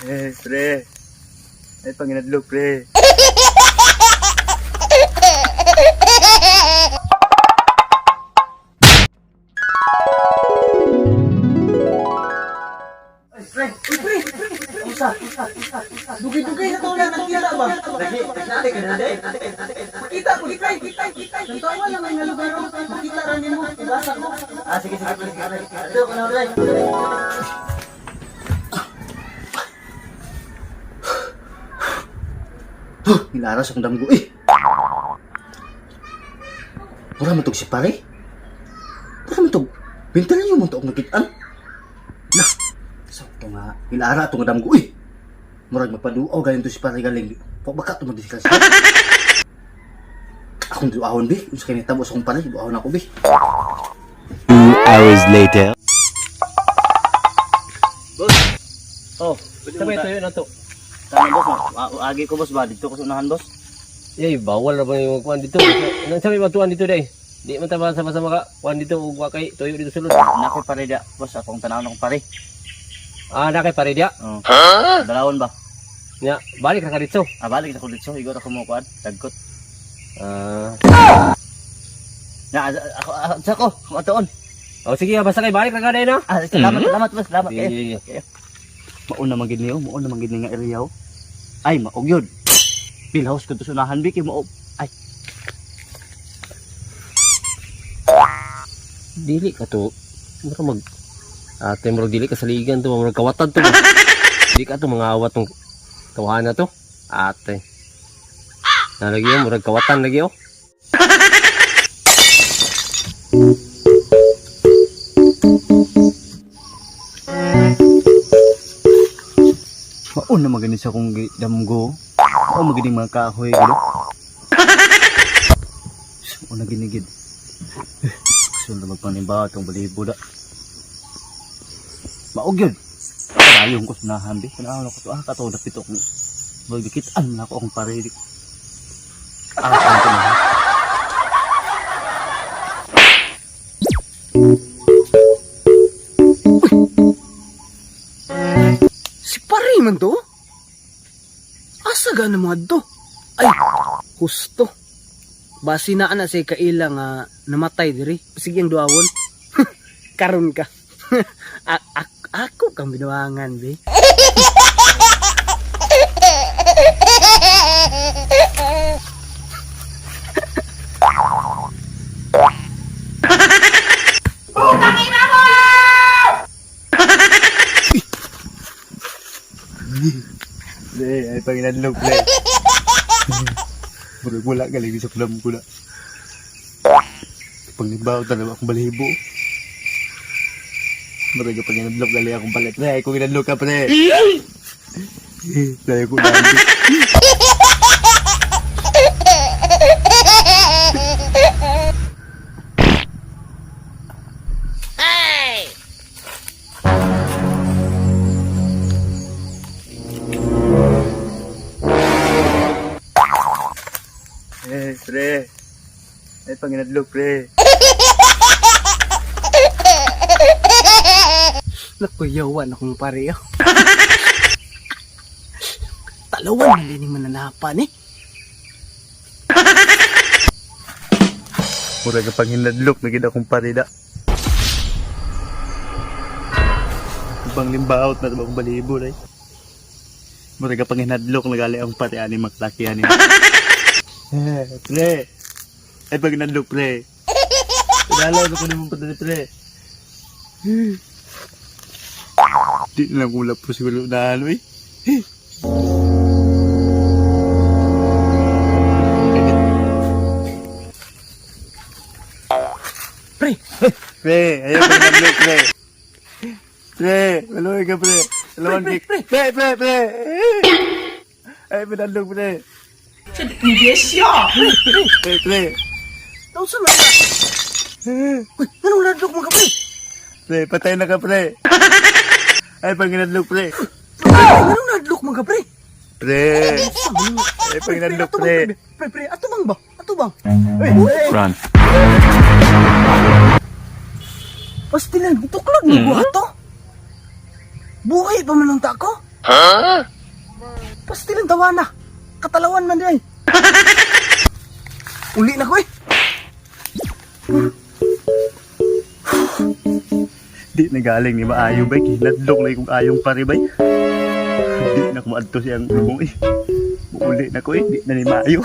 Pre. Ay, panginadlok, pre. Dugi-dugi na to lang nakita ba? Makita ko, kitay. Nantawa lang ang lugar ko. Makita rin mo, ibasa ko. Sige. Ito, kanang rin. Nilaras akong damgo, eh. Mura man tog si pare. Mura man tog. Bintalan yung mga nakitaan. Nah, sakto nga. Nilara itong damgo, eh. Murag magpaduaw galing to si pare galing. Baka ito magdiskas. Akong duahon, be. Kung sa kinitabo sa akong pare, duahon ako, be. 2 hours later. Boss. Oh, Sabay tuyo na to. Tama, boss. Agi ko, boss, ba? Dito ko sa unahan, boss. Yay, bawal na ba yung kuan dito? Nang sabi matuan dito day. Di man ta sama-sama ka kuan dito ug wa kay tuyo dito sulod. Nakoy pare dia, boss. Akong tanawon akong pare. Ah, na kay pare dia. Oh. Dalawon ba? Nya, balik ra ka dito. Balik ako dito. Igor ako mo kuan. Dagkot. Ah, Ako, matuon. oh sige, basta kay balik ra ka day no. Salamat, boss. Salamat. Sige. Mauna magid niyo, mauna magid ni nga area. Ay, maog yun. Pilhouse ko to sunahan, Biki, maog. Ay, Dili ka to. Mura mag ate mura dili ka saligan to, mura kawatan to. Dili ka to mga awat tong tawahan na to. Ate. Nalagi yo mura kawatan lagi yo. mauna magani sa kong damgo. O magining mga kahoy, gano. Mauna ginigid. Gusto na magpanimba itong balibo da. Maog yun. Karayong ko sunahan, Biki. Kanahan ako to. Kato, dapitok ni. Magdikitaan na ako akong parilik. Saan ko na. Si pare man to? Asa ga na mga to? Ay, husto. Basi na ana say kaila nga namatay diri. Sige ang duawon. Karon ka. Ako kang binuangan, be. Ay, panginadlog, pre. Mula galing sa kulam ko na. Pagnibaw talaga akong balibo. Maraga panginadlog galing akong palit. Pre, kung inadlog ka, pre. Dahil ko na. Pre. Ay, panginadlog, pre. Nakuyawan akong pare. Talawan na din yung mananapan, eh. Mura ka panginadlog, naging akong parida. Ibang limbaot na akong balibo, ray. Mura ka panginadlog, nagali akong pati ani maklakihan niya. Pre. Ay, panginadlog, pre. Pinalaw na ko naman pa dali, pre. Di na lang kulap po siguro na ano, eh. Pre, Pre, ayaw panginadlog, pre. Pre, maluhay ka, pre. Dalawang Pre. kick. Pre. Ay, panginadlog, pre. Pre. tawag sa mga. Uy, anong ladlok mga pre? Pre, patay na ka, pre. Ay, panginadlog, pre. Anong ladlok mga pre? Pre. Ay, panginadlog, pre. Pre, ato bang ba? Ato bang? Run. Pastilan, ituklag mo buhat to. Buhay pa man lang ta ko. Pastilan tawana. Katalawan man din. Uli na ko eh. Di na galing ni maayo bay. Kinadlok na kung ayong pare bay. Di na kumadto siyang lubong eh. Uli na ko eh. Di na ni maayo.